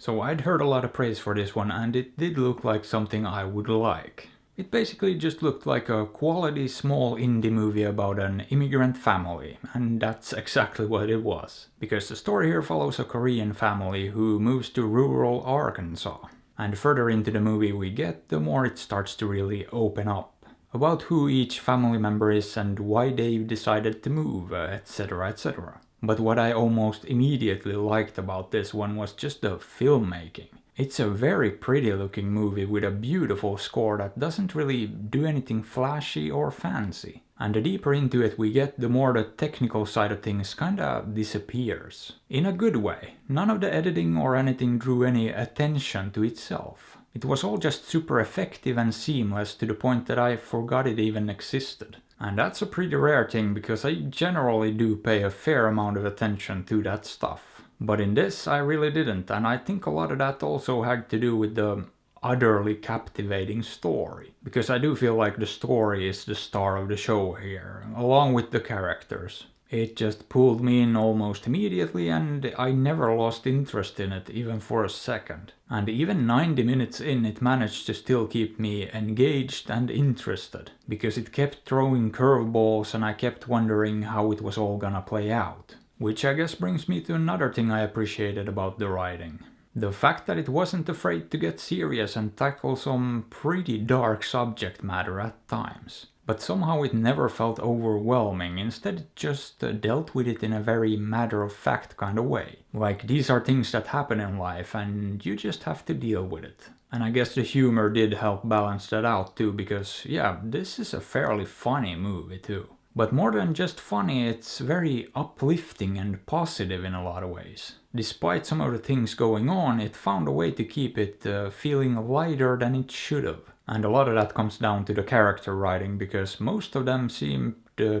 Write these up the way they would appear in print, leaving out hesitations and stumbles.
So I'd heard a lot of praise for this one, and it did look like something I would like. It basically just looked like a quality small indie movie about an immigrant family, and that's exactly what it was. Because the story here follows a Korean family who moves to rural Arkansas. And the further into the movie we get, the more it starts to really open up. About who each family member is and why they've decided to move, etc, etc. But what I almost immediately liked about this one was just the filmmaking. It's a very pretty looking movie with a beautiful score that doesn't really do anything flashy or fancy. And the deeper into it we get, the more the technical side of things kinda disappears. In a good way. None of the editing or anything drew any attention to itself. It was all just super effective and seamless to the point that I forgot it even existed. And that's a pretty rare thing because I generally do pay a fair amount of attention to that stuff. But in this I really didn't, and I think a lot of that also had to do with the utterly captivating story. Because I do feel like the story is the star of the show here, along with the characters. It just pulled me in almost immediately and I never lost interest in it even for a second. And even 90 minutes in it managed to still keep me engaged and interested. Because it kept throwing curveballs and I kept wondering how it was all gonna play out. Which I guess brings me to another thing I appreciated about the writing. The fact that it wasn't afraid to get serious and tackle some pretty dark subject matter at times. But somehow it never felt overwhelming, instead it just dealt with it in a very matter-of-fact kind of way. Like, these are things that happen in life and you just have to deal with it. And I guess the humor did help balance that out too, because yeah, this is a fairly funny movie too. But more than just funny, it's very uplifting and positive in a lot of ways. Despite some of the things going on, it found a way to keep it feeling lighter than it should have. And a lot of that comes down to the character writing, because most of them seemed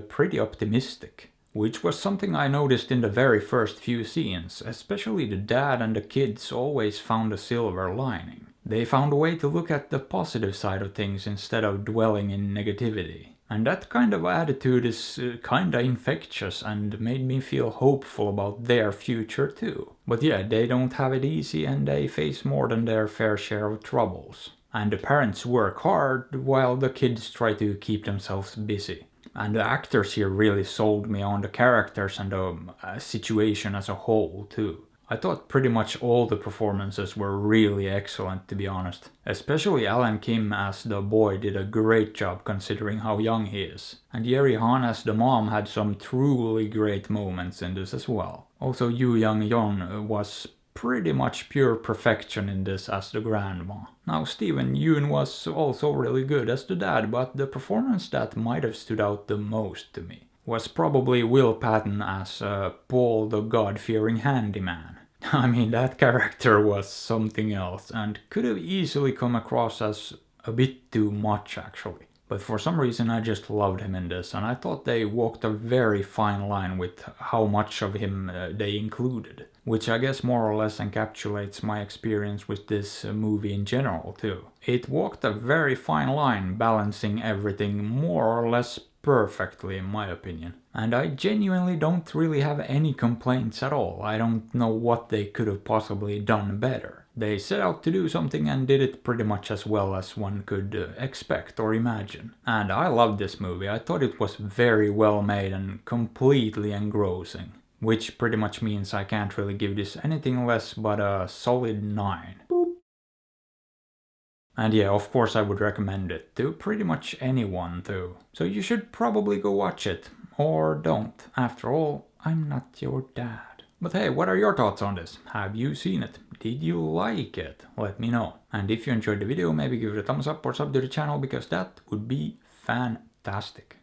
pretty optimistic. Which was something I noticed in the very first few scenes, especially the dad and the kids always found a silver lining. They found a way to look at the positive side of things instead of dwelling in negativity. And that kind of attitude is kinda infectious and made me feel hopeful about their future too. But yeah, they don't have it easy and they face more than their fair share of troubles. And the parents work hard while the kids try to keep themselves busy. And the actors here really sold me on the characters and the situation as a whole too. I thought pretty much all the performances were really excellent, to be honest. Especially Alan Kim as the boy did a great job considering how young he is. And Yeri Han as the mom had some truly great moments in this as well. Also Yeun was pretty much pure perfection in this as the grandma. Now Steven Yeun was also really good as the dad, but the performance that might have stood out the most to me was probably Will Patton as Paul the God-fearing handyman. I mean, that character was something else and could have easily come across as a bit too much actually. But for some reason I just loved him in this, and I thought they walked a very fine line with how much of him they included. Which I guess more or less encapsulates my experience with this movie in general too. It walked a very fine line, balancing everything more or less perfectly in my opinion. And I genuinely don't really have any complaints at all. I don't know what they could have possibly done better. They set out to do something and did it pretty much as well as one could expect or imagine. And I loved this movie. I thought it was very well made and completely engrossing. Which pretty much means I can't really give this anything less but a solid 9. Boop. And yeah, of course I would recommend it to pretty much anyone too. So you should probably go watch it. Or don't. After all, I'm not your dad. But hey, what are your thoughts on this? Have you seen it? Did you like it? Let me know. And if you enjoyed the video, maybe give it a thumbs up or sub to the channel, because that would be fantastic.